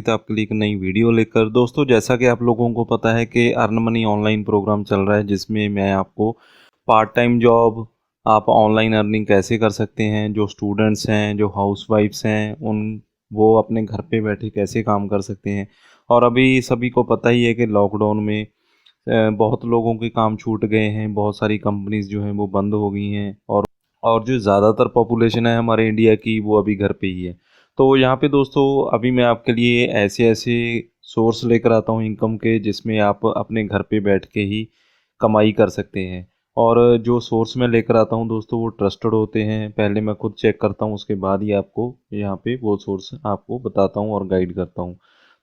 तो आपके लिए एक नई वीडियो लेकर। दोस्तों, जैसा कि आप लोगों को पता है कि अर्न मनी ऑनलाइन प्रोग्राम चल रहा है, जिसमें मैं आपको पार्ट टाइम जॉब, आप ऑनलाइन अर्निंग कैसे कर सकते हैं, जो स्टूडेंट्स हैं, जो हाउसवाइफ्स हैं, उन वो अपने घर पे बैठे कैसे काम कर सकते हैं। और अभी सभी को पता ही है कि लॉकडाउन में बहुत लोगों के काम छूट गए हैं, बहुत सारी कंपनीज जो हैं वो बंद हो गई हैं, और जो ज़्यादातर पॉपुलेशन है हमारे इंडिया की, वो अभी घर पे ही है। तो यहाँ पे दोस्तों, अभी मैं आपके लिए ऐसे ऐसे सोर्स लेकर आता हूँ इनकम के, जिसमें आप अपने घर पे बैठ के ही कमाई कर सकते हैं। और जो सोर्स मैं लेकर आता हूँ दोस्तों, वो ट्रस्टेड होते हैं। पहले मैं खुद चेक करता हूँ, उसके बाद ही आपको यहाँ पे वो सोर्स आपको बताता हूँ और गाइड करता हूँ।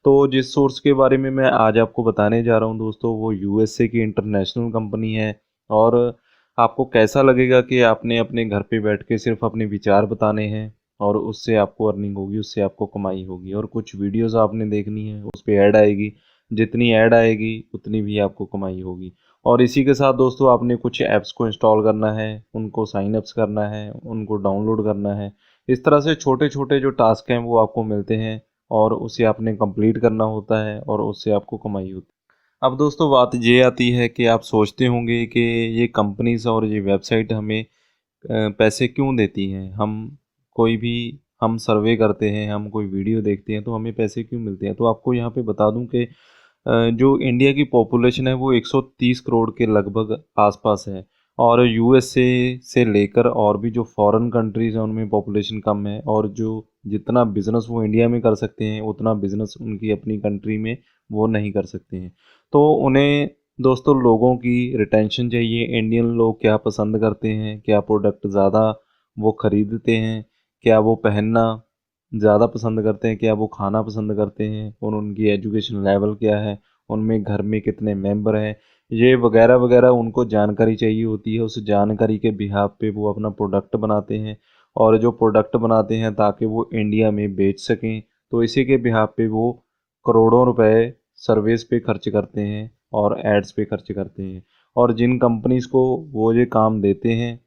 तो जिस सोर्स के बारे में मैं आज आपको बताने जा रहा हूँ दोस्तों, वो यूएसए की इंटरनेशनल कंपनी है। और आपको कैसा लगेगा कि आपने अपने घर पे बैठ के सिर्फ अपने विचार बताने हैं, और उससे आपको अर्निंग होगी, उससे आपको कमाई होगी। और कुछ वीडियोस आपने देखनी है, उस पर ऐड आएगी, जितनी ऐड आएगी उतनी भी आपको कमाई होगी। और इसी के साथ दोस्तों, आपने कुछ ऐप्स को इंस्टॉल करना है, उनको साइन अप्स करना है, उनको डाउनलोड करना है। इस तरह से छोटे छोटे जो टास्क हैं वो आपको मिलते हैं, और उसे आपने कंप्लीट करना होता है, और उससे आपको कमाई होती है। अब दोस्तों, बात ये आती है कि आप सोचते होंगे कि ये कंपनीज और ये वेबसाइट हमें पैसे क्यों देती हैं। कोई भी हम सर्वे करते हैं, हम कोई वीडियो देखते हैं, तो हमें पैसे क्यों मिलते हैं। तो आपको यहाँ पे बता दूं कि जो इंडिया की पॉपुलेशन है वो 130 करोड़ के लगभग आसपास है। और यूएसए से लेकर और भी जो फॉरेन कंट्रीज़ हैं उनमें पॉपुलेशन कम है, और जो जितना बिज़नेस वो इंडिया में कर सकते हैं, उतना बिज़नेस उनकी अपनी कंट्री में वो नहीं कर सकते हैं। तो उन्हें दोस्तों, लोगों की रिटेंशन चाहिए। इंडियन लोग क्या पसंद करते हैं, क्या प्रोडक्ट ज़्यादा वो ख़रीदते हैं, क्या वो पहनना ज़्यादा पसंद करते हैं, क्या वो खाना पसंद करते हैं, और उनकी एजुकेशन लेवल क्या है, उनमें घर में कितने मेंबर हैं, ये वगैरह वगैरह उनको जानकारी चाहिए होती है। उस जानकारी के बिहाफ पे वो अपना प्रोडक्ट बनाते हैं, और जो प्रोडक्ट बनाते हैं ताकि वो इंडिया में बेच सकें, तो इसी के बिहाफ पे वो करोड़ों रुपए सर्विस पे खर्च करते हैं और एड्स पे खर्च करते हैं। और जिन कंपनीज़ को वो ये काम देते हैं,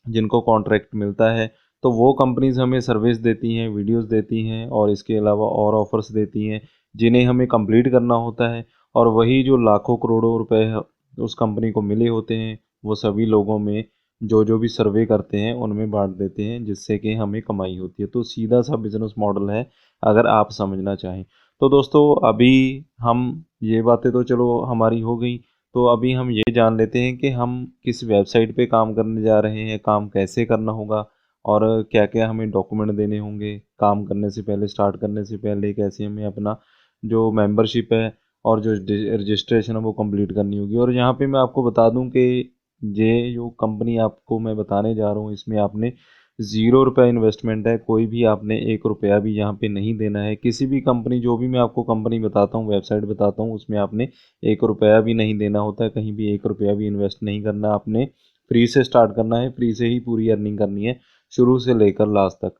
जिनको कॉन्ट्रैक्ट मिलता है, तो वो कंपनीज़ हमें सर्विस देती हैं, वीडियोस देती हैं, और इसके अलावा और ऑफ़र्स देती हैं, जिन्हें हमें कंप्लीट करना होता है। और वही जो लाखों करोड़ों रुपए उस कंपनी को मिले होते हैं, वो सभी लोगों में जो जो भी सर्वे करते हैं उनमें बांट देते हैं, जिससे कि हमें कमाई होती है। तो सीधा सा बिजनेस मॉडल है, अगर आप समझना चाहें। तो दोस्तों, अभी हम ये बातें तो चलो हमारी हो गई। तो अभी हम ये जान लेते हैं कि हम किस वेबसाइट पे काम करने जा रहे हैं, काम कैसे करना होगा, और क्या क्या हमें डॉक्यूमेंट देने होंगे काम करने से पहले, स्टार्ट करने से पहले कैसे हमें अपना जो मेंबरशिप है और जो रजिस्ट्रेशन है वो कंप्लीट करनी होगी। और यहाँ पे मैं आपको बता दूं कि ये जो कंपनी आपको मैं बताने जा रहा हूँ, इसमें आपने 0 रुपया इन्वेस्टमेंट है। कोई भी आपने 1 रुपया भी यहाँ पे नहीं देना है। किसी भी कंपनी, जो भी मैं आपको कंपनी बताता हूँ, वेबसाइट बताता हूँ, उसमें आपने 1 रुपया भी नहीं देना होता है, कहीं भी 1 रुपया भी इन्वेस्ट नहीं करना। आपने फ्री से स्टार्ट करना है, फ्री से ही पूरी अर्निंग करनी है, शुरू से लेकर लास्ट तक।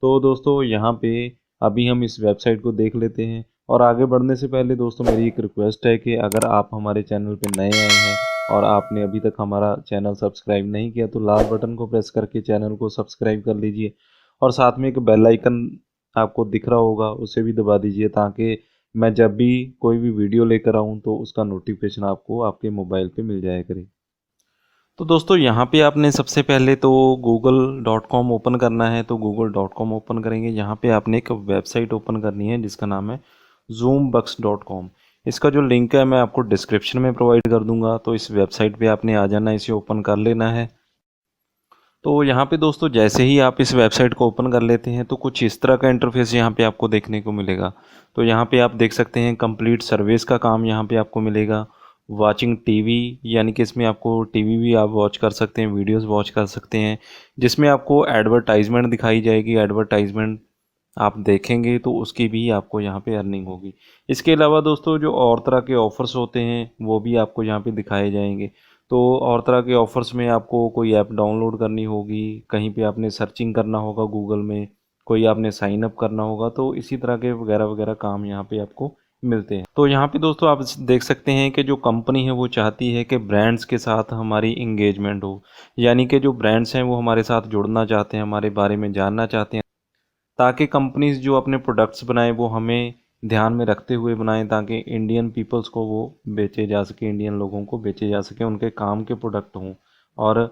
तो दोस्तों, यहाँ पे अभी हम इस वेबसाइट को देख लेते हैं। और आगे बढ़ने से पहले दोस्तों, मेरी एक रिक्वेस्ट है कि अगर आप हमारे चैनल पे नए आए हैं और आपने अभी तक हमारा चैनल सब्सक्राइब नहीं किया, तो लाल बटन को प्रेस करके चैनल को सब्सक्राइब कर लीजिए, और साथ में एक बेल आइकन आपको दिख रहा होगा, उसे भी दबा दीजिए, ताकि मैं जब भी कोई भी वीडियो लेकर आऊँ तो उसका नोटिफिकेशन आपको आपके मोबाइल पे मिल जाया करे। तो दोस्तों, यहाँ पे आपने सबसे पहले तो google.com ओपन करना है। तो google.com ओपन करेंगे, यहाँ पे आपने एक वेबसाइट ओपन करनी है जिसका नाम है zoombucks.com। इसका जो लिंक है मैं आपको डिस्क्रिप्शन में प्रोवाइड कर दूंगा। तो इस वेबसाइट पे आपने आ जाना है, इसे ओपन कर लेना है। तो यहाँ पे दोस्तों, जैसे ही आप इस वेबसाइट को ओपन कर लेते हैं, तो कुछ इस तरह का इंटरफेस यहाँ पे आपको देखने को मिलेगा। तो यहाँ पे आप देख सकते हैं कंप्लीट सर्विस का काम यहाँ पे आपको मिलेगा। वाचिंग टीवी, यानी कि इसमें आपको टीवी भी आप वॉच कर सकते हैं, वीडियोस वॉच कर सकते हैं, जिसमें आपको एडवर्टाइजमेंट दिखाई जाएगी। एडवर्टाइजमेंट आप देखेंगे तो उसकी भी आपको यहाँ पे अर्निंग होगी। इसके अलावा दोस्तों, जो और तरह के ऑफ़र्स होते हैं वो भी आपको यहाँ पे दिखाए जाएंगे। तो और तरह के ऑफ़र्स में आपको कोई ऐप डाउनलोड करनी होगी, कहीं पे आपने सर्चिंग करना होगा गूगल में, कोई आपने साइन अप करना होगा, तो इसी तरह के वगैरह वगैरह काम यहाँ पे आपको मिलते हैं। तो यहाँ पे दोस्तों, आप देख सकते हैं कि जो कंपनी है वो चाहती है कि ब्रांड्स के साथ हमारी इंगेजमेंट हो, यानी कि जो ब्रांड्स हैं वो हमारे साथ जुड़ना चाहते हैं, हमारे बारे में जानना चाहते हैं, ताकि कंपनीज जो अपने प्रोडक्ट्स बनाए वो हमें ध्यान में रखते हुए बनाएं ताकि इंडियन पीपल्स को वो बेचे जा सके, इंडियन लोगों को बेचे जा सके, उनके काम के प्रोडक्ट हों, और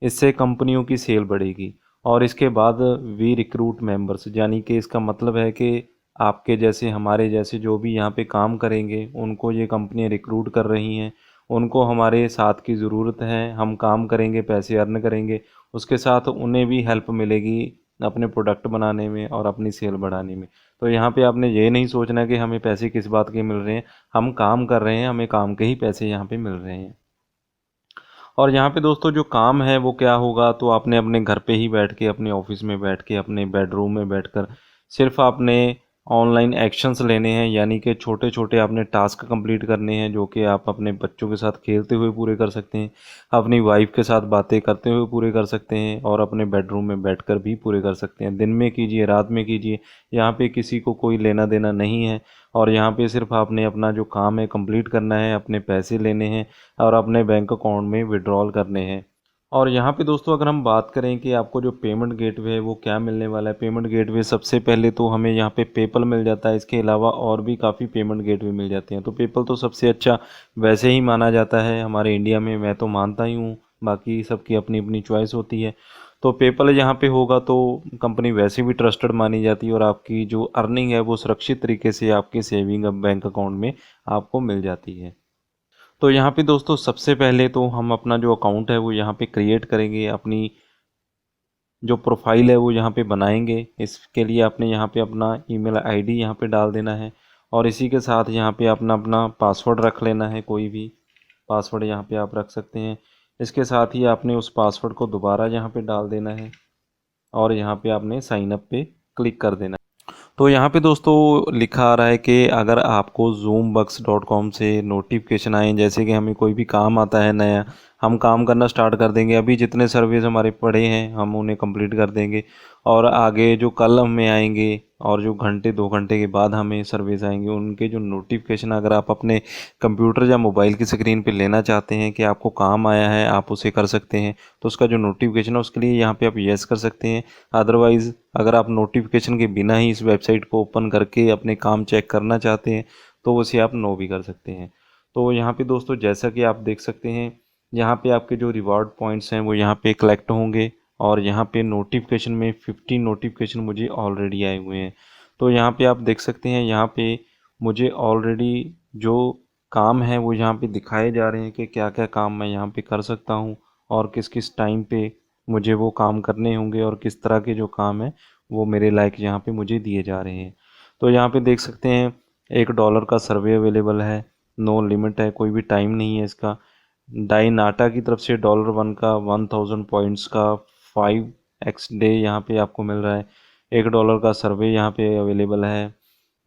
इससे कंपनियों की सेल बढ़ेगी। और इसके बाद वी रिक्रूट मेंबर्स, यानी कि इसका मतलब है कि आपके जैसे, हमारे जैसे जो भी यहाँ पे काम करेंगे उनको ये कंपनियाँ रिक्रूट कर रही हैं, उनको हमारे साथ की ज़रूरत है, हम काम करेंगे, पैसे अर्न करेंगे, उसके साथ उन्हें भी हेल्प मिलेगी अपने प्रोडक्ट बनाने में और अपनी सेल बढ़ाने में। तो यहाँ पे आपने ये नहीं सोचना कि हमें पैसे किस बात के मिल रहे हैं, हम काम कर रहे हैं, हमें काम के ही पैसे यहाँ पे मिल रहे हैं। और यहाँ पे दोस्तों जो काम है वो क्या होगा, तो आपने अपने घर पे ही बैठ के, अपने ऑफिस में बैठ के, अपने बेडरूम में बैठकर सिर्फ आपने ऑनलाइन एक्शंस लेने हैं, यानी कि छोटे छोटे आपने टास्क कंप्लीट करने हैं जो कि आप अपने बच्चों के साथ खेलते हुए पूरे कर सकते हैं, अपनी वाइफ के साथ बातें करते हुए पूरे कर सकते हैं, और अपने बेडरूम में बैठकर भी पूरे कर सकते हैं। दिन में कीजिए, रात में कीजिए, यहाँ पे किसी को कोई लेना देना नहीं है। और यहाँ पे सिर्फ आपने अपना जो काम है कंप्लीट करना है, अपने पैसे लेने हैं और अपने बैंक अकाउंट में विड्रॉल करने हैं। और यहाँ पे दोस्तों अगर हम बात करें कि आपको जो पेमेंट गेटवे है वो क्या मिलने वाला है, पेमेंट गेटवे सबसे पहले तो हमें यहाँ पे पेपल मिल जाता है। इसके अलावा और भी काफ़ी पेमेंट गेटवे मिल जाते हैं। तो पेपल तो सबसे अच्छा वैसे ही माना जाता है हमारे इंडिया में, मैं तो मानता ही हूँ, बाकी सबकी अपनी अपनी चॉइस होती है। तो पेपल यहाँ पे होगा तो कंपनी वैसे भी ट्रस्टेड मानी जाती है, और आपकी जो अर्निंग है वो सुरक्षित तरीके से आपके सेविंग बैंक अकाउंट में आपको मिल जाती है। तो यहाँ पे दोस्तों सबसे पहले तो हम अपना जो अकाउंट है वो यहाँ पे क्रिएट करेंगे, अपनी जो प्रोफाइल है वो यहाँ पे बनाएंगे। इसके लिए आपने यहाँ पे अपना ईमेल आईडी यहाँ पे डाल देना है, और इसी के साथ यहाँ पे अपना अपना पासवर्ड रख लेना है, कोई भी पासवर्ड यहाँ पे आप रख सकते हैं। इसके साथ ही आपने उस पासवर्ड को दोबारा यहाँ पे डाल देना है, और यहाँ पे आपने साइन अप पे क्लिक कर देना है। तो यहाँ पे दोस्तों लिखा आ रहा है कि अगर आपको zoombucks.com से नोटिफिकेशन आए, जैसे कि हमें कोई भी काम आता है नया, हम काम करना स्टार्ट कर देंगे, अभी जितने सर्विस हमारे पड़े हैं हम उन्हें कंप्लीट कर देंगे, और आगे जो कल हमें आएंगे और जो घंटे 2 घंटे के बाद हमें सर्विस आएंगे, उनके जो नोटिफिकेशन अगर आप अपने कंप्यूटर या मोबाइल की स्क्रीन पर लेना चाहते हैं कि आपको काम आया है, आप उसे कर सकते हैं, तो उसका जो नोटिफिकेशन है उसके लिए यहाँ पर आप येस कर सकते हैं। अदरवाइज़ अगर आप नोटिफिकेशन के बिना ही इस वेबसाइट को ओपन करके अपने काम चेक करना चाहते हैं तो उसे आप नो भी कर सकते हैं। तो यहाँ पे दोस्तों जैसा कि आप देख सकते हैं, यहाँ पे आपके जो रिवार्ड पॉइंट्स हैं वो यहाँ पे कलेक्ट होंगे, और यहाँ पे नोटिफिकेशन में 50 नोटिफिकेशन मुझे ऑलरेडी आए हुए हैं। तो यहाँ पे आप देख सकते हैं, यहाँ पे मुझे ऑलरेडी जो काम है वो यहाँ पे दिखाए जा रहे हैं कि क्या क्या काम मैं यहाँ पे कर सकता हूँ, और किस किस टाइम पे मुझे वो काम करने होंगे, और किस तरह के जो काम है वो मेरे लायक यहाँ पे मुझे दिए जा रहे हैं। तो यहाँ पे देख सकते हैं $1 का सर्वे अवेलेबल है, नो लिमिट है, कोई भी टाइम नहीं है इसका। डाइनाटा की तरफ से $1 का 1000 पॉइंट्स का 5x डे यहाँ पे आपको मिल रहा है। $1 का सर्वे यहाँ पे अवेलेबल है,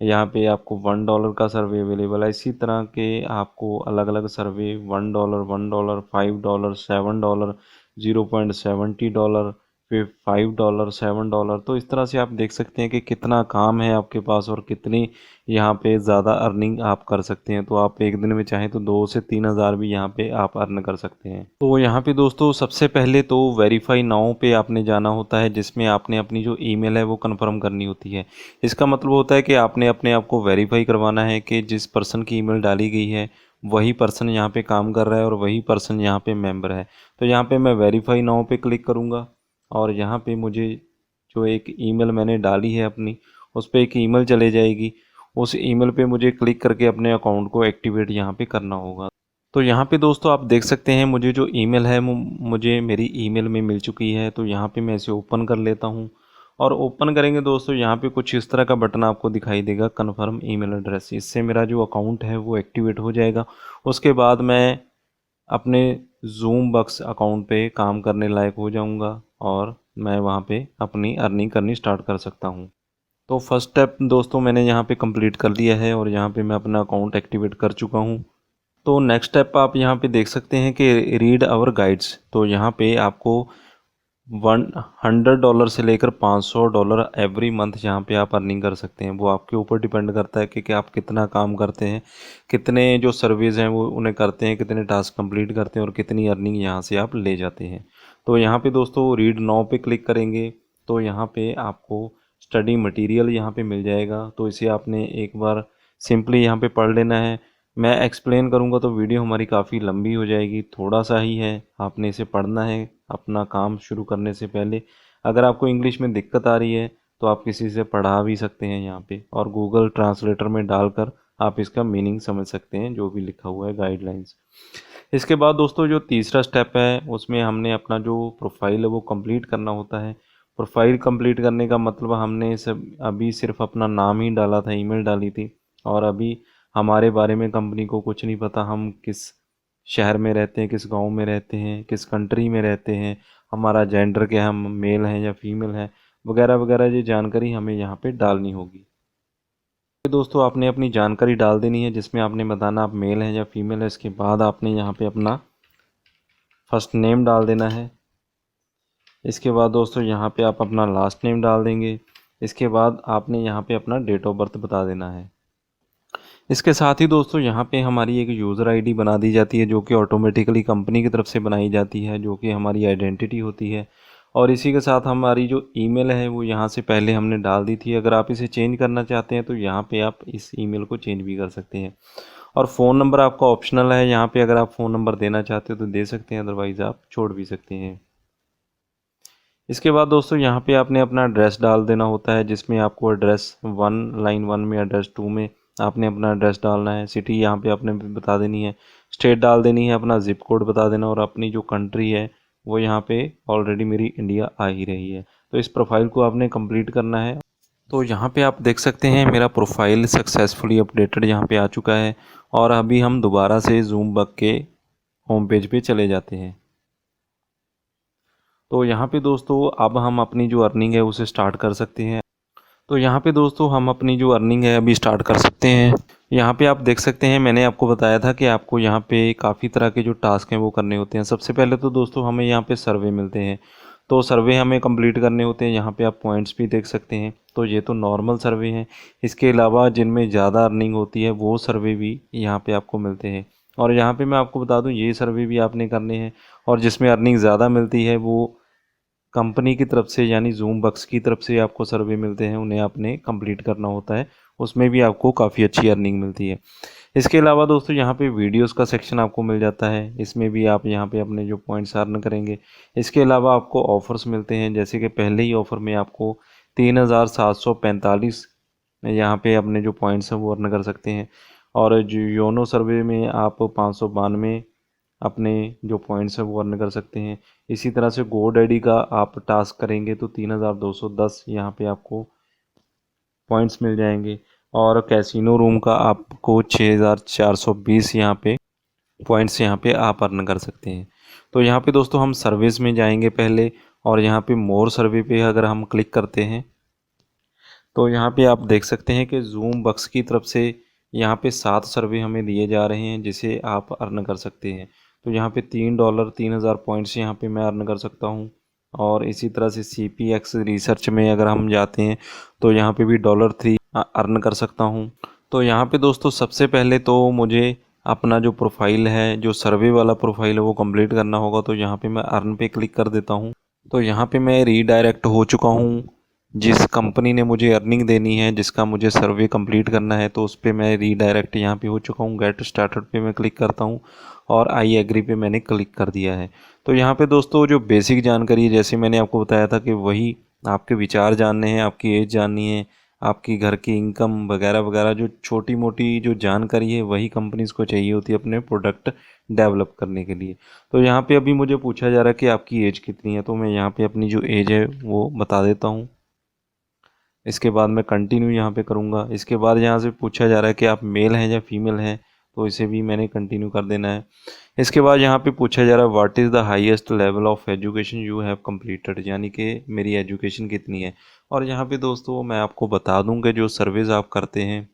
यहाँ पे आपको $1 का सर्वे अवेलेबल है। इसी तरह के आपको अलग अलग सर्वे $1, $1, $5, $7, $0.70, फिर $5, $7। तो इस तरह से आप देख सकते हैं कि कितना काम है आपके पास और कितनी यहाँ पे ज़्यादा अर्निंग आप कर सकते हैं। तो आप एक दिन में चाहें तो 2 से 3 हज़ार भी यहाँ पे आप अर्न कर सकते हैं। तो यहाँ पे दोस्तों सबसे पहले तो वेरीफाई नाउ पे आपने जाना होता है, जिसमें आपने अपनी जो ईमेल है वो कन्फर्म करनी होती है। इसका मतलब होता है कि आपने अपने आप को वेरीफाई करवाना है कि जिस पर्सन की ईमेल डाली गई है वही पर्सन यहाँ पे काम कर रहा है और वही पर्सन यहाँ पे मेंबर है। तो यहाँ पे मैं वेरीफाई नाउ पे क्लिक करूँगा, और यहाँ पे मुझे जो एक ईमेल मैंने डाली है अपनी, उस पर एक ईमेल चले जाएगी। उस ईमेल पे मुझे क्लिक करके अपने अकाउंट को एक्टिवेट यहाँ पे करना होगा। तो यहाँ पे दोस्तों आप देख सकते हैं मुझे जो ईमेल है मुझे मेरी ईमेल में मिल चुकी है। तो यहाँ पे मैं इसे ओपन कर लेता हूँ, और ओपन करेंगे दोस्तों यहाँ पे कुछ इस तरह का बटन आपको दिखाई देगा, कन्फर्म ईमेल एड्रेस। इससे मेरा जो अकाउंट है वो एक्टिवेट हो जाएगा। उसके बाद मैं अपने ज़ूमबक्स अकाउंट पे काम करने लायक हो जाऊंगा, और मैं वहाँ पे अपनी अर्निंग करनी स्टार्ट कर सकता हूँ। तो फर्स्ट स्टेप दोस्तों मैंने यहाँ पे कंप्लीट कर लिया है, और यहाँ पे मैं अपना अकाउंट एक्टिवेट कर चुका हूँ। तो नेक्स्ट स्टेप आप यहाँ पे देख सकते हैं कि रीड आवर गाइड्स। तो यहाँ पे आपको $100 से लेकर $500 एवरी मंथ यहाँ पे आप अर्निंग कर सकते हैं। वो आपके ऊपर डिपेंड करता है कि आप कितना काम करते हैं, कितने जो सर्विस हैं वो उन्हें करते हैं, कितने टास्क कंप्लीट करते हैं, और कितनी अर्निंग यहाँ से आप ले जाते हैं। तो यहाँ पे दोस्तों रीड नाउ पे क्लिक करेंगे तो यहाँ पे आपको स्टडी मटेरियल यहाँ पे मिल जाएगा। तो इसे आपने एक बार सिंपली यहाँ पे पढ़ लेना है। मैं एक्सप्लेन करूँगा तो वीडियो हमारी काफ़ी लंबी हो जाएगी, थोड़ा सा ही है, आपने इसे पढ़ना है अपना काम शुरू करने से पहले। अगर आपको इंग्लिश में दिक्कत आ रही है तो आप किसी से पढ़ा भी सकते हैं यहाँ पे, और गूगल ट्रांसलेटर में डालकर आप इसका मीनिंग समझ सकते हैं जो भी लिखा हुआ है गाइडलाइंस। इसके बाद दोस्तों जो तीसरा स्टेप है उसमें हमने अपना जो प्रोफाइल है वो कंप्लीट करना होता है। प्रोफाइल कंप्लीट करने का मतलब हमने सब अभी सिर्फ अपना नाम ही डाला था, ईमेल डाली थी, और अभी हमारे बारे में कंपनी को कुछ नहीं पता। हम किस शहर में रहते हैं, किस गांव में रहते हैं, किस कंट्री में रहते हैं, हमारा जेंडर क्या है, हम मेल हैं या फीमेल हैं, वगैरह वगैरह ये जानकारी हमें यहाँ पे डालनी होगी। दोस्तों आपने अपनी जानकारी डाल देनी है जिसमें आपने बताना आप मेल हैं या फीमेल है। इसके बाद आपने यहाँ पे अपना फर्स्ट नेम डाल देना है। इसके बाद दोस्तों यहाँ पे आप अपना लास्ट नेम डाल देंगे। इसके बाद आपने यहाँ पे अपना डेट ऑफ बर्थ बता देना है। इसके साथ ही दोस्तों यहाँ पे हमारी एक यूज़र आईडी बना दी जाती है जो कि ऑटोमेटिकली कंपनी की तरफ से बनाई जाती है, जो कि हमारी आइडेंटिटी होती है। और इसी के साथ हमारी जो ईमेल है वो यहाँ से पहले हमने डाल दी थी। अगर आप इसे चेंज करना चाहते हैं तो यहाँ पे आप इस ईमेल को चेंज भी कर सकते हैं। और फ़ोन नंबर आपका ऑप्शनल है, यहाँ पे अगर आप फ़ोन नंबर देना चाहते हो तो दे सकते हैं, अदरवाइज़ आप छोड़ भी सकते हैं। इसके बाद दोस्तों यहाँ पे आपने अपना एड्रेस डाल देना होता है, जिसमें आपको एड्रेस लाइन 1 में, एड्रेस 2 में आपने अपना एड्रेस डालना है। सिटी यहाँ पे आपने बता देनी है, स्टेट डाल देनी है, अपना ज़िप कोड बता देना, और अपनी जो कंट्री है वो यहाँ पे ऑलरेडी मेरी इंडिया आ ही रही है। तो इस प्रोफाइल को आपने कंप्लीट करना है। तो यहाँ पे आप देख सकते हैं मेरा प्रोफाइल सक्सेसफुली अपडेटेड यहाँ पे आ चुका है। और अभी हम दोबारा से जूम बग के होम पेज पे चले जाते हैं। तो यहाँ पे दोस्तों अब हम अपनी जो अर्निंग है उसे स्टार्ट कर सकते हैं। तो यहाँ पे दोस्तों हम अपनी जो अर्निंग है अभी स्टार्ट कर सकते हैं। यहाँ पे आप देख सकते हैं मैंने आपको बताया था कि आपको यहाँ पे काफ़ी तरह के जो टास्क हैं वो करने होते हैं। सबसे पहले तो दोस्तों हमें यहाँ पे सर्वे मिलते हैं, तो सर्वे हमें कंप्लीट करने होते हैं। यहाँ पे आप पॉइंट्स भी देख सकते हैं। तो ये तो नॉर्मल सर्वे हैं। इसके अलावा जिनमें ज़्यादा अर्निंग होती है वो सर्वे भी यहाँ पे आपको मिलते हैं। और यहाँ पे मैं आपको बता दूँ ये सर्वे भी आपने करने हैं। और जिसमें अर्निंग ज़्यादा मिलती है वो कंपनी की तरफ से यानी जूम बक्स की तरफ से आपको सर्वे मिलते हैं, उन्हें आपने कंप्लीट करना होता है। उसमें भी आपको काफ़ी अच्छी अर्निंग मिलती है। इसके अलावा दोस्तों यहाँ पे वीडियोस का सेक्शन आपको मिल जाता है, इसमें भी आप यहाँ पे अपने जो पॉइंट्स अर्न करेंगे। इसके अलावा आपको ऑफ़र्स मिलते हैं, जैसे कि पहले ही ऑफ़र में आपको 3745 यहाँ पे अपने जो पॉइंट्स हैं वो अर्न कर सकते हैं। और जो योनो सर्वे में आप 592 अपने जो पॉइंट्स हैं वो अर्न कर सकते हैं। इसी तरह से GoDaddy का आप टास्क करेंगे तो 3210 यहाँ पे आपको पॉइंट्स मिल जाएंगे। और कैसीनो रूम का आपको 6420 यहाँ पे पॉइंट्स यहाँ पे आप अर्न कर सकते हैं। तो यहाँ पे दोस्तों हम सर्विस में जाएंगे पहले, और यहाँ पे मोर सर्वे पे अगर हम क्लिक करते हैं तो यहाँ पे आप देख सकते हैं कि जूम बक्स की तरफ से यहाँ पे 7 सर्वे हमें दिए जा रहे हैं जिसे आप अर्न कर सकते हैं। तो यहाँ पे $3 3000 पॉइंट्स यहाँ पे मैं अर्न कर सकता हूँ। और इसी तरह से CPX रिसर्च में अगर हम जाते हैं तो यहाँ पे भी $3 अर्न कर सकता हूँ। तो यहाँ पे दोस्तों सबसे पहले तो मुझे अपना जो प्रोफाइल है, जो सर्वे वाला प्रोफाइल है वो कंप्लीट करना होगा। तो यहाँ पे मैं अर्न पे क्लिक कर देता हूँ। तो यहाँ पे मैं रीडायरेक्ट हो चुका हूँ जिस कंपनी ने मुझे अर्निंग देनी है, जिसका मुझे सर्वे कंप्लीट करना है, तो उस पर मैं रीडायरेक्ट यहाँ पे हो चुका हूँ। गेट स्टार्टेड पे मैं क्लिक करता हूँ और आई एग्री पे मैंने क्लिक कर दिया है। तो यहाँ पे दोस्तों जो बेसिक जानकारी है, जैसे मैंने आपको बताया था कि वही आपके विचार जानने हैं, आपकी एज जाननी है, आपकी घर की इनकम वगैरह वगैरह, जो छोटी मोटी जो जानकारी है वही कंपनीज़ को चाहिए होती है अपने प्रोडक्ट डेवलप करने के लिए। तो यहाँ पे अभी मुझे पूछा जा रहा है कि आपकी एज कितनी है, तो मैं यहाँ पे अपनी जो एज है वो बता देता हूँ। इसके बाद मैं कंटिन्यू यहाँ पे करूँगा। इसके बाद यहाँ से पूछा जा रहा है कि आप मेल हैं या फीमेल हैं, तो इसे भी मैंने कंटिन्यू कर देना है। इसके बाद यहाँ पे पूछा जा रहा है what is the highest level of education you have completed, यानी कि मेरी एजुकेशन कितनी है। और यहाँ पे दोस्तों मैं आपको बता दूँ कि जो सर्विस आप करते हैं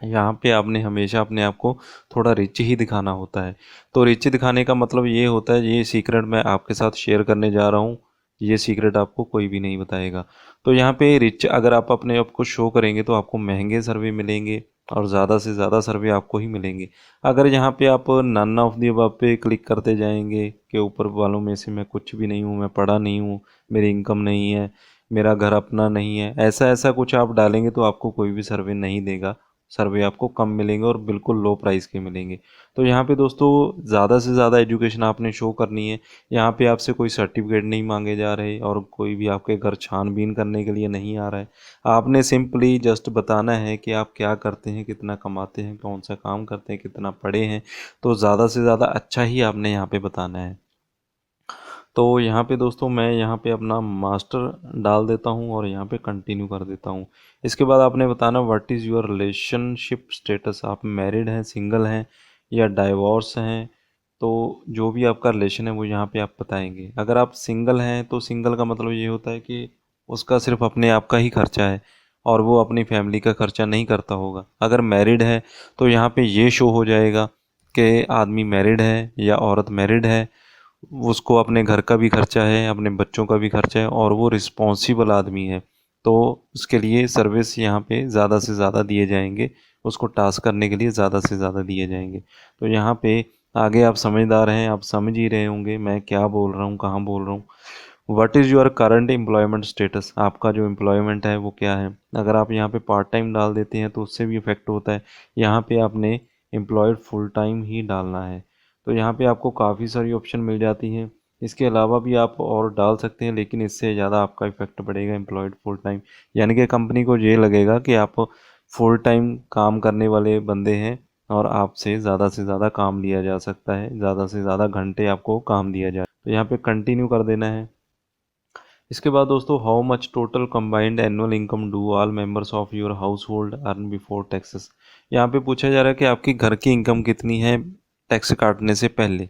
यहाँ पे आपने हमेशा अपने आप को थोड़ा रिच ही दिखाना होता है। तो रिच दिखाने का मतलब ये होता है, ये सीक्रेट मैं आपके साथ शेयर करने जा रहा हूँ, ये सीक्रेट आपको कोई भी नहीं बताएगा। तो यहाँ पे रिच अगर आप अपने आप को शो करेंगे तो आपको महंगे सर्वे मिलेंगे और ज़्यादा से ज़्यादा सर्वे आपको ही मिलेंगे। अगर यहाँ पे आप नन ऑफ दी अबव पे क्लिक करते जाएंगे कि ऊपर वालों में से मैं कुछ भी नहीं हूँ, मैं पढ़ा नहीं हूँ, मेरी इनकम नहीं है, मेरा घर अपना नहीं है, ऐसा ऐसा कुछ आप डालेंगे तो आपको कोई भी सर्वे नहीं देगा। सर्वे आपको कम मिलेंगे और बिल्कुल लो प्राइस के मिलेंगे। तो यहाँ पे दोस्तों ज़्यादा से ज़्यादा एजुकेशन आपने शो करनी है। यहाँ पे आपसे कोई सर्टिफिकेट नहीं मांगे जा रहे और कोई भी आपके घर छानबीन करने के लिए नहीं आ रहा है। आपने सिंपली जस्ट बताना है कि आप क्या करते हैं, कितना कमाते हैं, कौन सा काम करते हैं, कितना पढ़े हैं। तो ज़्यादा से ज़्यादा अच्छा ही आपने यहाँ पे बताना है। तो यहाँ पे दोस्तों मैं यहाँ पे अपना मास्टर डाल देता हूँ और यहाँ पे कंटिन्यू कर देता हूँ। इसके बाद आपने बताना what is your relationship status, आप मैरिड हैं, सिंगल हैं या डाइवोर्स हैं। तो जो भी आपका रिलेशन है वो यहाँ पे आप बताएंगे। अगर आप सिंगल हैं तो सिंगल का मतलब ये होता है कि उसका सिर्फ अपने आप का ही खर्चा है और वो अपनी फैमिली का खर्चा नहीं करता होगा। अगर मैरिड है तो यहाँ पे ये शो हो जाएगा कि आदमी मैरिड है या औरत मैरिड है, उसको अपने घर का भी खर्चा है, अपने बच्चों का भी खर्चा है और वो रिस्पॉन्सिबल आदमी है। तो उसके लिए सर्विस यहाँ पे ज़्यादा से ज़्यादा दिए जाएंगे, उसको टास्क करने के लिए ज़्यादा से ज़्यादा दिए जाएंगे। तो यहाँ पे आगे आप समझदार हैं, आप समझ ही रहे होंगे मैं क्या बोल रहा हूँ, कहाँ बोल रहा हूँ। What is your current employment status, आपका जो एम्प्लॉयमेंट है वो क्या है। अगर आप यहाँ पे पार्ट टाइम डाल देते हैं तो उससे भी इफेक्ट होता है। यहाँ पे आपने एम्प्लॉयड फुल टाइम ही डालना है। तो यहाँ पे आपको काफ़ी सारी ऑप्शन मिल जाती हैं। इसके अलावा भी आप और डाल सकते हैं, लेकिन इससे ज़्यादा आपका इफेक्ट पड़ेगा एम्प्लॉयड फुल टाइम। यानी कि कंपनी को ये लगेगा कि आप फुल टाइम काम करने वाले बंदे हैं और आपसे ज़्यादा काम लिया जा सकता है, ज़्यादा से ज़्यादा घंटे आपको काम दिया जाए। तो यहाँ पे कंटिन्यू कर देना है। इसके बाद दोस्तों how much total combined annual income do all members of your house hold earn before taxes. यहाँ पे पूछा जा रहा है कि आपकी घर की इनकम कितनी है टैक्स काटने से पहले।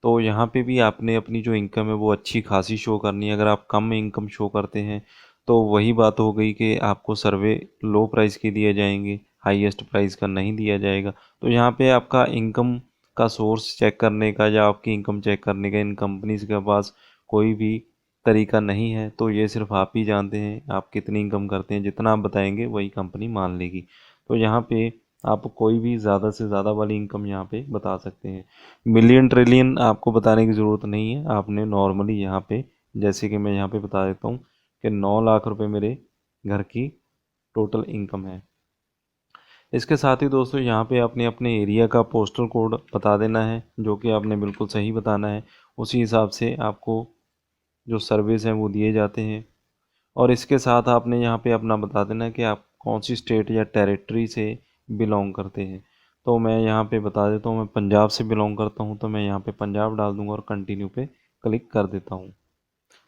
तो यहाँ पे भी आपने अपनी जो इनकम है वो अच्छी खासी शो करनी है। अगर आप कम इनकम शो करते हैं तो वही बात हो गई कि आपको सर्वे लो प्राइस के दिए जाएंगे, हाईएस्ट प्राइस का नहीं दिया जाएगा। तो यहाँ पे आपका इनकम का सोर्स चेक करने का या आपकी इनकम चेक करने का इन कंपनीज के पास कोई भी तरीका नहीं है। तो ये सिर्फ आप ही जानते हैं आप कितनी इनकम करते हैं, जितना आप बताएंगे वही कंपनी मान लेगी। तो यहाँ पे आप कोई भी ज़्यादा से ज़्यादा वाली इनकम यहाँ पे बता सकते हैं। मिलियन ट्रिलियन आपको बताने की ज़रूरत नहीं है, आपने नॉर्मली यहाँ पे जैसे कि मैं यहाँ पे बता देता हूँ कि 9 लाख रुपए मेरे घर की टोटल इनकम है। इसके साथ ही दोस्तों यहाँ पे आपने अपने एरिया का पोस्टल कोड बता देना है, जो कि आपने बिल्कुल सही बताना है। उसी हिसाब से आपको जो सर्विस हैं वो दिए जाते हैं। और इसके साथ आपने यहाँ पे अपना बता देना है कि आप कौन सी स्टेट या टेरिटरी से बिलोंग करते हैं। तो मैं यहाँ पे बता देता हूँ मैं पंजाब से बिलोंग करता हूँ, तो मैं यहाँ पे पंजाब डाल दूँगा और कंटिन्यू पे क्लिक कर देता हूँ।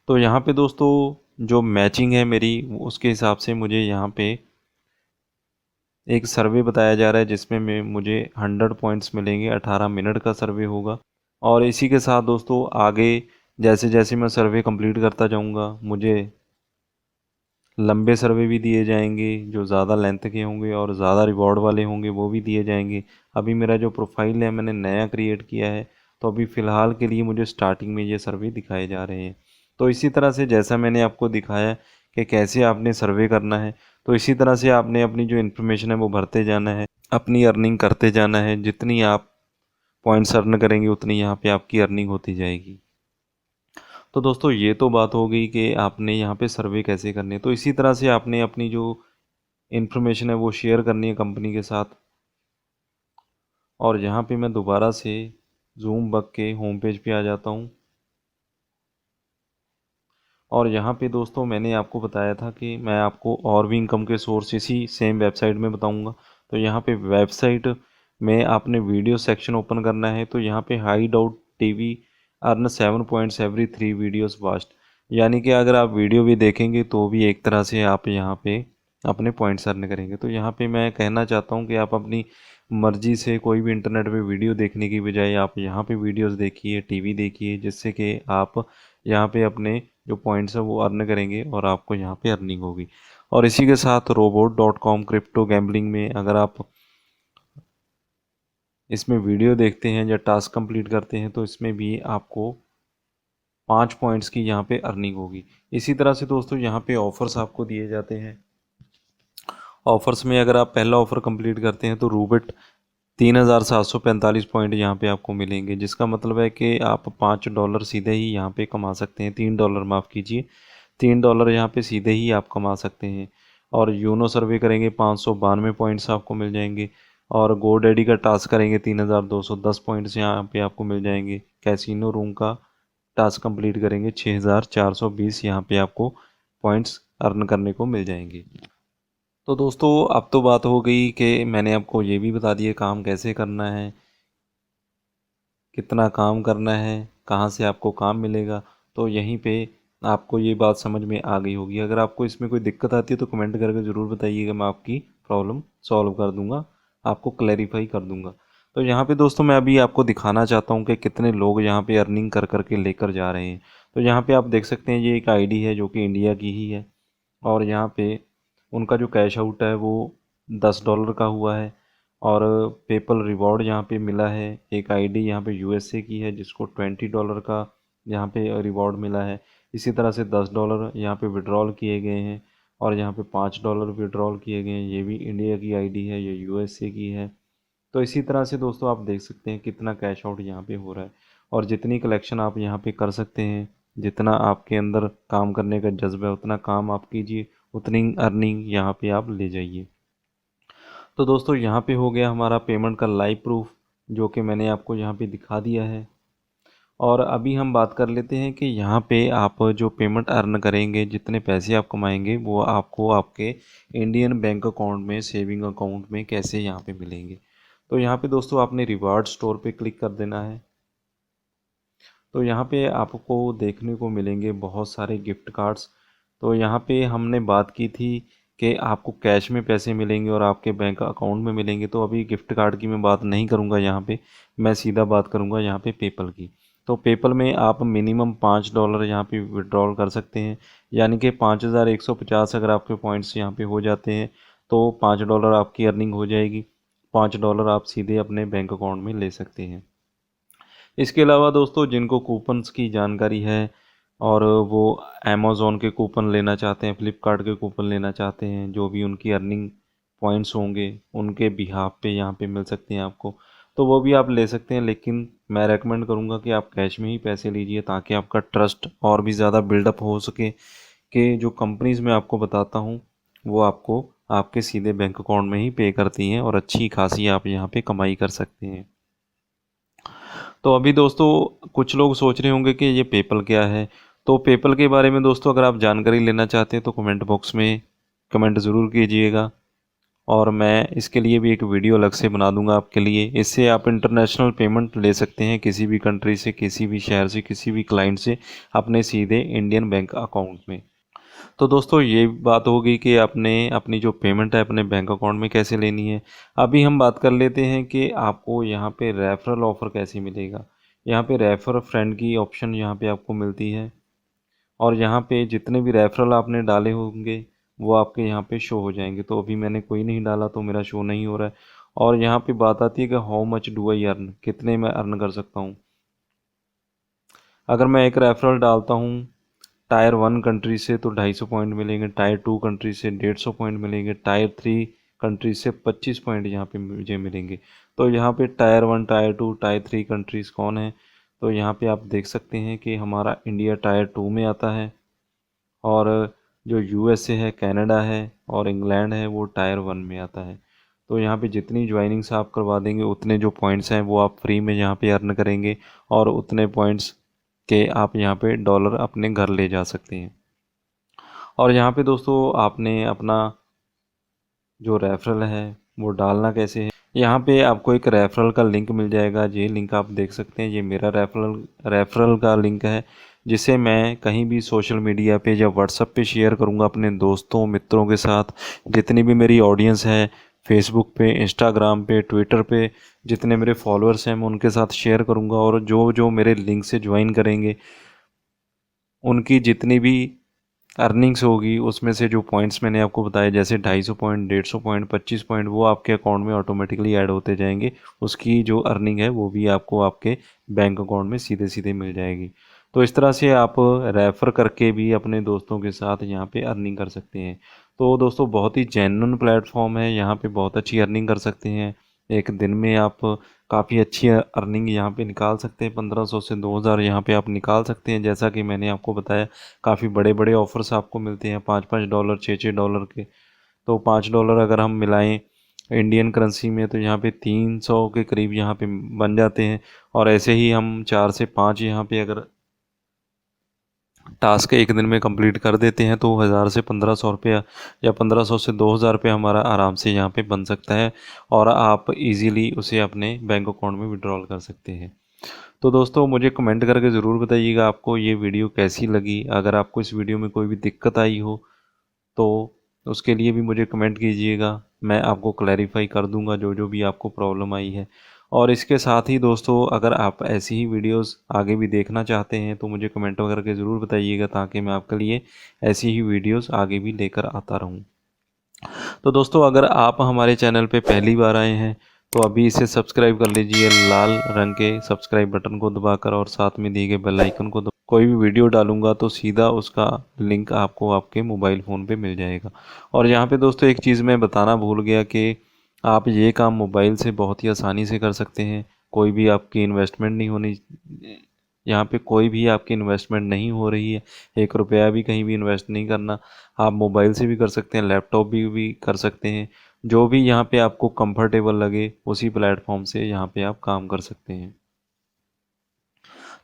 तो यहाँ पे दोस्तों जो मैचिंग है मेरी उसके हिसाब से मुझे यहाँ पे एक सर्वे बताया जा रहा है जिसमें मैं मुझे 100 पॉइंट्स मिलेंगे। 18 मिनट का सर्वे होगा। और इसी के साथ दोस्तों आगे जैसे जैसे मैं सर्वे कंप्लीट करता जाऊँगा मुझे लंबे सर्वे भी दिए जाएंगे जो ज़्यादा लेंथ के होंगे और ज़्यादा रिवॉर्ड वाले होंगे वो भी दिए जाएंगे। अभी मेरा जो प्रोफाइल है मैंने नया क्रिएट किया है, तो अभी फ़िलहाल के लिए मुझे स्टार्टिंग में ये सर्वे दिखाए जा रहे हैं। तो इसी तरह से जैसा मैंने आपको दिखाया कि कैसे आपने सर्वे करना है, तो इसी तरह से आपने अपनी जो इन्फॉर्मेशन है वो भरते जाना है, अपनी अर्निंग करते जाना है। जितनी आप पॉइंट्स अर्न करेंगे उतनी यहाँ पे आपकी अर्निंग होती जाएगी। तो दोस्तों ये तो बात हो गई कि आपने यहाँ पे सर्वे कैसे करने है। तो इसी तरह से आपने अपनी जो इन्फॉर्मेशन है वो शेयर करनी है कंपनी के साथ। और यहाँ पे मैं दोबारा से जूम बग के होम पेज पे आ जाता हूँ। और यहाँ पे दोस्तों मैंने आपको बताया था कि मैं आपको और भी इनकम के सोर्स इसी सेम वेबसाइट में बताऊँगा। तो यहाँ पे वेबसाइट में आपने वीडियो सेक्शन ओपन करना है। तो यहाँ पे hide out TV earn 7 points every 3 videos vast. यानी कि अगर आप वीडियो भी देखेंगे तो भी एक तरह से आप यहाँ पे अपने पॉइंट्स अर्न करेंगे। तो यहाँ पे मैं कहना चाहता हूँ कि आप अपनी मर्जी से कोई भी इंटरनेट पे वीडियो देखने की बजाय आप यहाँ पे वीडियोस देखिए, टीवी देखिए, जिससे कि आप यहाँ पे अपने जो पॉइंट्स है वो अर्न करेंगे और आपको यहाँ पे अर्निंग होगी। और इसी के साथ robot.com क्रिप्टो गैम्बलिंग में अगर आप इसमें वीडियो देखते हैं या टास्क कंप्लीट करते हैं तो इसमें भी आपको 5 पॉइंट्स की यहाँ पे अर्निंग होगी। इसी तरह से दोस्तों यहाँ पे ऑफ़र्स आपको दिए जाते हैं। ऑफ़र्स में अगर आप पहला ऑफ़र कंप्लीट करते हैं तो रूबिट 3745 पॉइंट यहाँ पे आपको मिलेंगे, जिसका मतलब है कि आप $5 सीधे ही यहाँ पे कमा सकते हैं। $3 माफ़ कीजिए, $3 यहाँ पे सीधे ही आप कमा सकते हैं। और यूनो सर्वे करेंगे 592 पॉइंट्स आपको मिल जाएंगे। और गोडैडी का टास्क करेंगे 3210 पॉइंट्स यहाँ पे आपको मिल जाएंगे। कैसीनो रूम का टास्क कंप्लीट करेंगे 6420 यहाँ पे आपको पॉइंट्स अर्न करने को मिल जाएंगे। तो दोस्तों अब तो बात हो गई कि मैंने आपको ये भी बता दिया काम कैसे करना है, कितना काम करना है, कहाँ से आपको काम मिलेगा। तो यहीं पे आपको ये बात समझ में आ गई होगी। अगर आपको इसमें कोई दिक्कत आती है तो कमेंट करके ज़रूर बताइएगा, मैं आपकी प्रॉब्लम सॉल्व कर दूंगा, आपको क्लैरिफाई कर दूंगा। तो यहाँ पे दोस्तों मैं अभी आपको दिखाना चाहता हूँ कि कितने लोग यहाँ पे अर्निंग कर करके लेकर जा रहे हैं। तो यहाँ पे आप देख सकते हैं ये एक आईडी है जो कि इंडिया की ही है, और यहाँ पे उनका जो कैश आउट है वो $10 का हुआ है। और पेपल रिवॉर्ड यहाँ पे मिला है। एक आईडी यहाँ पे यूएसए की है जिसको $20 का यहाँ पे रिवॉर्ड मिला है। इसी तरह से $10 यहाँ पे विड्रॉल किए गए हैं, और यहाँ पे $5 विड्रॉल किए गए हैं। ये भी इंडिया की आईडी है, ये यूएसए की है। तो इसी तरह से दोस्तों आप देख सकते हैं कितना कैश आउट यहाँ पे हो रहा है। और जितनी कलेक्शन आप यहाँ पे कर सकते हैं, जितना आपके अंदर काम करने का जज्बा है उतना काम आप कीजिए, उतनी अर्निंग यहाँ पे आप ले जाइए। तो दोस्तों यहाँ पे हो गया हमारा पेमेंट का लाइव प्रूफ, जो कि मैंने आपको यहाँ पे दिखा दिया है। और अभी हम बात कर लेते हैं कि यहाँ पे आप जो पेमेंट अर्न करेंगे, जितने पैसे आप कमाएंगे, वो आपको आपके इंडियन बैंक अकाउंट में, सेविंग अकाउंट में कैसे यहाँ पे मिलेंगे। तो यहाँ पे दोस्तों आपने रिवार्ड स्टोर पे क्लिक कर देना है। तो यहाँ पे आपको देखने को मिलेंगे बहुत सारे गिफ्ट कार्ड्स। तो यहाँ पे हमने बात की थी कि आपको कैश में पैसे मिलेंगे और आपके बैंक अकाउंट में मिलेंगे। तो अभी गिफ्ट कार्ड की मैं बात नहीं करूँगा यहाँ पे, मैं सीधा बात करूँगा यहाँ पे पेपल की। तो पेपल में आप मिनिमम $5 यहाँ पे विड्रॉल कर सकते हैं, यानी कि 5150 अगर आपके पॉइंट्स यहाँ पे हो जाते हैं तो $5 आपकी अर्निंग हो जाएगी। $5 आप सीधे अपने बैंक अकाउंट में ले सकते हैं। इसके अलावा दोस्तों जिनको कूपन्स की जानकारी है और वो अमेज़ॉन के कूपन लेना चाहते हैं, फ़्लिपकार्ट के कूपन लेना चाहते हैं, जो भी उनकी अर्निंग पॉइंट्स होंगे उनके बिहाफ पे यहाँ पे मिल सकते हैं आपको, तो वो भी आप ले सकते हैं। लेकिन मैं रेकमेंड करूँगा कि आप कैश में ही पैसे लीजिए, ताकि आपका ट्रस्ट और भी ज़्यादा बिल्डअप हो सके कि जो कंपनीज़ मैं आपको बताता हूँ वो आपको आपके सीधे बैंक अकाउंट में ही पे करती हैं, और अच्छी खासी आप यहाँ पे कमाई कर सकते हैं। तो अभी दोस्तों कुछ लोग सोच रहे होंगे कि ये पेपल क्या है। तो पेपल के बारे में दोस्तों अगर आप जानकारी लेना चाहते हैं तो कमेंट बॉक्स में कमेंट ज़रूर कीजिएगा, और मैं इसके लिए भी एक वीडियो अलग से बना दूंगा आपके लिए। इससे आप इंटरनेशनल पेमेंट ले सकते हैं किसी भी कंट्री से, किसी भी शहर से, किसी भी क्लाइंट से, अपने सीधे इंडियन बैंक अकाउंट में। तो दोस्तों ये बात हो गई कि आपने अपनी जो पेमेंट है अपने बैंक अकाउंट में कैसे लेनी है। अभी हम बात कर लेते हैं कि आपको यहाँ पे रेफरल ऑफ़र कैसे मिलेगा। यहाँ पे रेफर फ्रेंड की ऑप्शन यहाँ पे आपको मिलती है, और यहाँ पे जितने भी रेफरल आपने डाले होंगे वो आपके यहाँ पे शो हो जाएंगे। तो अभी मैंने कोई नहीं डाला तो मेरा शो नहीं हो रहा है। और यहाँ पे बात आती है कि how much do I earn, कितने मैं अर्न कर सकता हूँ। अगर मैं एक रेफरल डालता हूँ टायर 1 कंट्री से तो 250 पॉइंट मिलेंगे, टायर 2 कंट्री से 150 पॉइंट मिलेंगे, टायर 3 कंट्री से 25 पॉइंट यहाँ पे मुझे मिलेंगे। तो यहाँ पे टायर 1, टायर 2, टायर 3 कंट्रीज़ कौन है, तो यहाँ पे आप देख सकते हैं कि हमारा इंडिया टायर 2 में आता है, और जो यूएसए है, कनाडा है और इंग्लैंड है वो टायर 1 में आता है। तो यहाँ पे जितनी ज्वाइनिंग्स आप करवा देंगे उतने जो पॉइंट्स हैं वो आप फ्री में यहाँ पे अर्न करेंगे, और उतने पॉइंट्स के आप यहाँ पे डॉलर अपने घर ले जा सकते हैं। और यहाँ पे दोस्तों आपने अपना जो रेफरल है वो डालना कैसे है। यहाँ पे आपको एक रेफरल का लिंक मिल जाएगा, ये लिंक आप देख सकते हैं, ये मेरा रेफरल का लिंक है, जिसे मैं कहीं भी सोशल मीडिया पे या व्हाट्सएप पे शेयर करूँगा अपने दोस्तों मित्रों के साथ। जितनी भी मेरी ऑडियंस है फेसबुक पे, इंस्टाग्राम पे, ट्विटर पे, जितने मेरे फॉलोअर्स हैं मैं उनके साथ शेयर करूँगा, और जो जो मेरे लिंक से ज्वाइन करेंगे उनकी जितनी भी अर्निंग्स होगी उसमें से जो पॉइंट्स मैंने आपको बताए, जैसे 250 पॉइंट, 150 पॉइंट, 25 पॉइंट, वो आपके अकाउंट में ऑटोमेटिकली ऐड होते जाएंगे। उसकी जो अर्निंग है वो भी आपको आपके बैंक अकाउंट में सीधे सीधे मिल जाएगी। तो इस तरह से आप रेफ़र करके भी अपने दोस्तों के साथ यहाँ पे अर्निंग कर सकते हैं। तो दोस्तों बहुत ही जेन्युइन प्लेटफॉर्म है, यहाँ पे बहुत अच्छी अर्निंग कर सकते हैं। एक दिन में आप काफ़ी अच्छी अर्निंग यहाँ पे निकाल सकते हैं। 1500 से 2000 यहाँ पे आप निकाल सकते हैं। जैसा कि मैंने आपको बताया, काफ़ी बड़े बड़े ऑफर्स आपको मिलते हैं, $5-5 $6-6 के। तो $5 अगर हम मिलाएं इंडियन करेंसी में, तो यहाँ पे 300 के करीब यहाँ पे बन जाते हैं। और ऐसे ही हम 4 से 5 यहाँ पे अगर टास्क एक दिन में कंप्लीट कर देते हैं तो 1000 से 1500 रुपया या 1500 से 2000 रुपया हमारा आराम से यहाँ पे बन सकता है, और आप इजीली उसे अपने बैंक अकाउंट में विड्रॉल कर सकते हैं। तो दोस्तों, मुझे कमेंट करके ज़रूर बताइएगा आपको ये वीडियो कैसी लगी। अगर आपको इस वीडियो में कोई भी दिक्कत आई हो तो उसके लिए भी मुझे कमेंट कीजिएगा, मैं आपको क्लैरिफाई कर दूंगा जो जो भी आपको प्रॉब्लम आई है। और इसके साथ ही दोस्तों, अगर आप ऐसी ही वीडियोस आगे भी देखना चाहते हैं तो मुझे कमेंट वगैरह के ज़रूर बताइएगा, ताकि मैं आपके लिए ऐसी ही वीडियोस आगे भी लेकर आता रहूं। तो दोस्तों, अगर आप हमारे चैनल पे पहली बार आए हैं तो अभी इसे सब्सक्राइब कर लीजिए लाल रंग के सब्सक्राइब बटन को दबाकर, और साथ में दिए गए बेल आइकन को कोई भी वीडियो डालूंगा तो सीधा उसका लिंक आपको आपके मोबाइल फ़ोन पे मिल जाएगा। और यहाँ पे दोस्तों, एक चीज़ मैं बताना भूल गया कि आप ये काम मोबाइल से बहुत ही आसानी से कर सकते हैं। कोई भी आपकी इन्वेस्टमेंट नहीं होनी, यहाँ पे कोई भी आपकी इन्वेस्टमेंट नहीं हो रही है। 1 रुपया भी कहीं भी इन्वेस्ट नहीं करना। आप मोबाइल से भी कर सकते हैं, लैपटॉप भी कर सकते हैं। जो भी यहाँ पे आपको कंफर्टेबल लगे उसी प्लेटफॉर्म से यहाँ पे आप काम कर सकते हैं।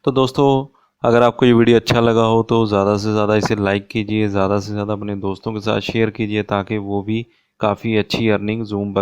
तो दोस्तों, अगर आपको ये वीडियो अच्छा लगा हो तो ज़्यादा से ज़्यादा इसे लाइक कीजिए, ज़्यादा से ज़्यादा अपने दोस्तों के साथ शेयर कीजिए, ताकि वो भी काफ़ी अच्छी अर्निंग ज़ूम